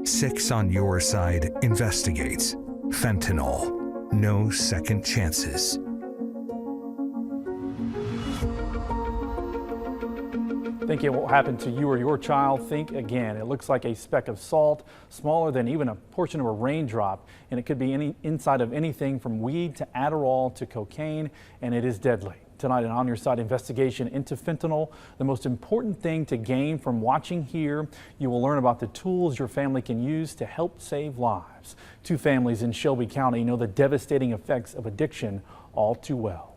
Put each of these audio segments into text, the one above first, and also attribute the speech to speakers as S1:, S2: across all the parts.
S1: 6 on Your Side investigates fentanyl. No second chances.
S2: Thinking what will happen to you or your child? Think again. It looks like a speck of salt, smaller than even a portion of a raindrop, and it could be inside of anything from weed to Adderall to cocaine, and it is deadly. Tonight, an On Your Side investigation into fentanyl. The most important thing to gain from watching here, you will learn about the tools your family can use to help save lives. 2 families in Shelby County know the devastating effects of addiction all too well.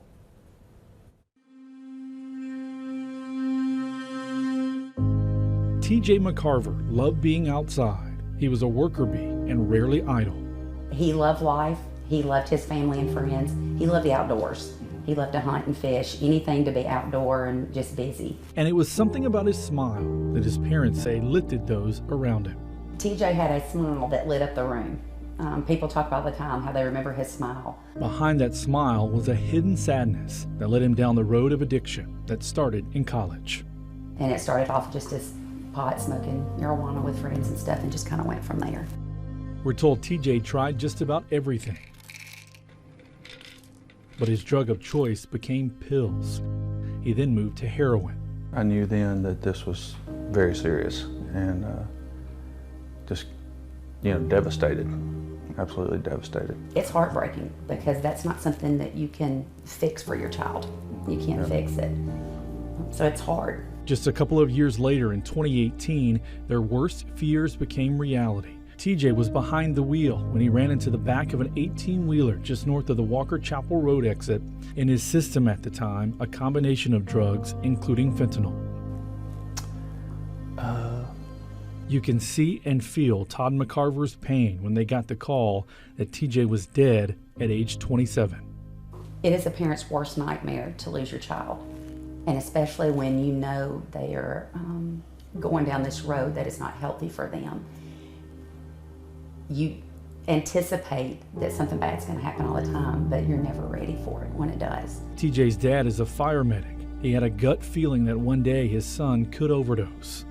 S2: TJ McCarver loved being outside. He was a worker bee and rarely idle.
S3: He loved life. He loved his family and friends. He loved the outdoors. He loved to hunt and fish, anything to be outdoor and just busy.
S2: And it was something about his smile that his parents say lifted those around him.
S3: TJ had a smile that lit up the room. People talk all the time how they remember his smile.
S2: Behind that smile was a hidden sadness that led him down the road of addiction that started in college.
S3: And it started off just as pot, smoking marijuana with friends and stuff, and just kind of went from there.
S2: We're told TJ tried just about everything, but his drug of choice became pills. He then moved to heroin.
S4: I knew then that this was very serious and just, devastated, absolutely devastated.
S3: It's heartbreaking because that's not something that you can fix for your child. You can't fix it. So it's hard.
S2: Just a couple of years later, in 2018, their worst fears became reality. TJ was behind the wheel when he ran into the back of an 18-wheeler just north of the Walker Chapel Road exit. In his system at the time, a combination of drugs, including fentanyl. You can see and feel Todd McCarver's pain when they got the call that TJ was dead at age 27.
S3: It is a parent's worst nightmare to lose your child. And especially when you know they are going down this road that is not healthy for them. You anticipate that something bad's going to happen all the time, but you're never ready for it when it does.
S2: TJ's dad is a fire medic. He had a gut feeling that one day his son could overdose.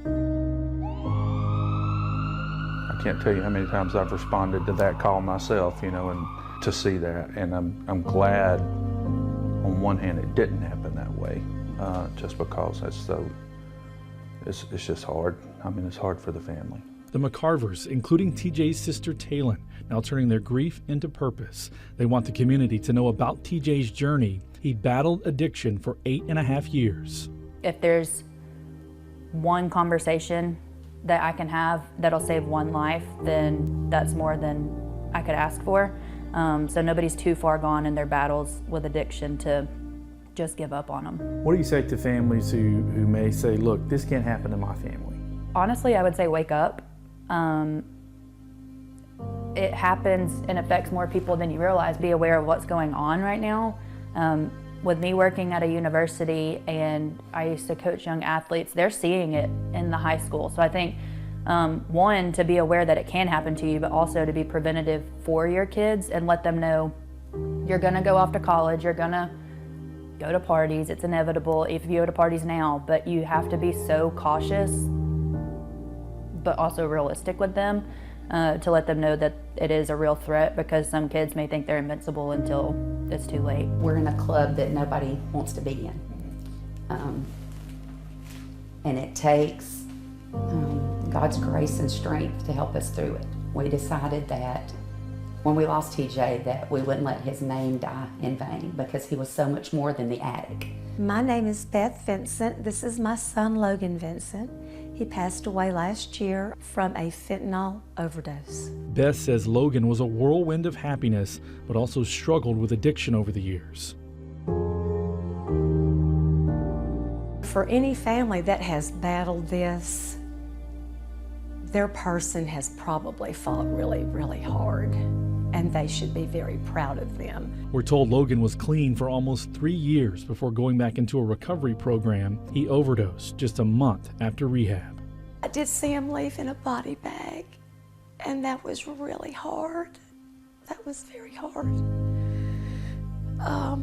S4: I can't tell you how many times I've responded to that call myself, and to see that. And I'm glad, on one hand, it didn't happen that way, just because it's just hard. It's hard for the family.
S2: The McCarvers, including TJ's sister Taylin, now turning their grief into purpose. They want the community to know about TJ's journey. He battled addiction for 8.5 years.
S5: If there's one conversation that I can have that'll save one life, then that's more than I could ask for. So nobody's too far gone in their battles with addiction to just give up on them.
S2: What do you say to families who may say, look, this can't happen to my family?
S5: Honestly, I would say wake up. It happens and affects more people than you realize. Be aware of what's going on right now. With me working at a university, and I used to coach young athletes, they're seeing it in the high school. So I think, one, to be aware that it can happen to you, but also to be preventative for your kids and let them know you're gonna go off to college, you're gonna go to parties, it's inevitable if you go to parties now, but you have to be so cautious, but also realistic with them, to let them know that it is a real threat, because some kids may think they're invincible until it's too late.
S3: We're in a club that nobody wants to be in. And it takes God's grace and strength to help us through it. We decided that when we lost TJ that we wouldn't let his name die in vain, because he was so much more than the addict.
S6: My name is Beth Vincent. This is my son, Logan Vincent. He passed away last year from a fentanyl overdose.
S2: Beth says Logan was a whirlwind of happiness, but also struggled with addiction over the years.
S6: For any family that has battled this, their person has probably fought really, really hard, and they should be very proud of them.
S2: We're told Logan was clean for almost 3 years before going back into a recovery program. He overdosed just a month after rehab.
S6: I did see him leave in a body bag, and that was really hard. That was very hard. I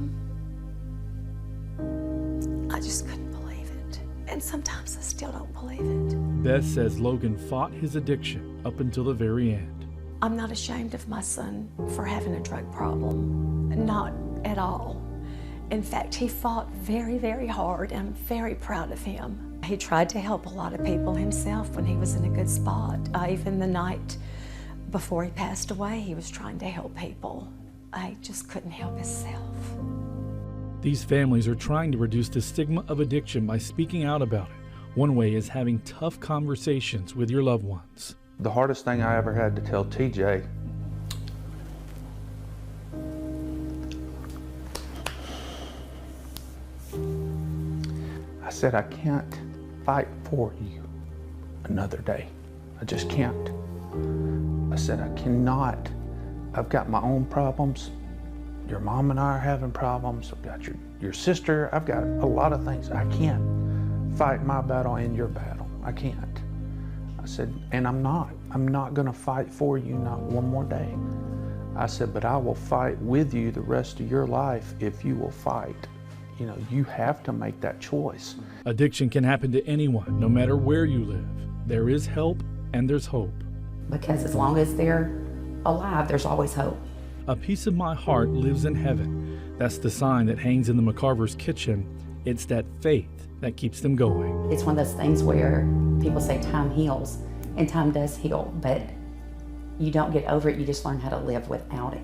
S6: just couldn't believe it. And sometimes I still don't believe it.
S2: Beth says Logan fought his addiction up until the very end.
S6: I'm not ashamed of my son for having a drug problem, not at all. In fact, he fought very, very hard, and I'm very proud of him. He tried to help a lot of people himself when he was in a good spot. Even the night before he passed away, he was trying to help people. I just couldn't help himself.
S2: These families are trying to reduce the stigma of addiction by speaking out about it. One way is having tough conversations with your loved ones.
S4: The hardest thing I ever had to tell TJ, I said, I can't fight for you another day. I just can't. I said, I cannot. I've got my own problems. Your mom and I are having problems. I've got your sister. I've got a lot of things. I can't fight my battle in your battle. I can't. I said, and I'm not gonna fight for you, not one more day. I said, but I will fight with you the rest of your life if you will fight. You know, you have to make that choice.
S2: Addiction can happen to anyone, no matter where you live. There is help and there's hope.
S3: Because as long as they're alive, there's always hope.
S2: A piece of my heart lives in heaven. That's the sign that hangs in the McCarver's kitchen. It's that faith that keeps them going.
S3: It's one of those things where people say time heals, and time does heal, but you don't get over it, you just learn how to live without it.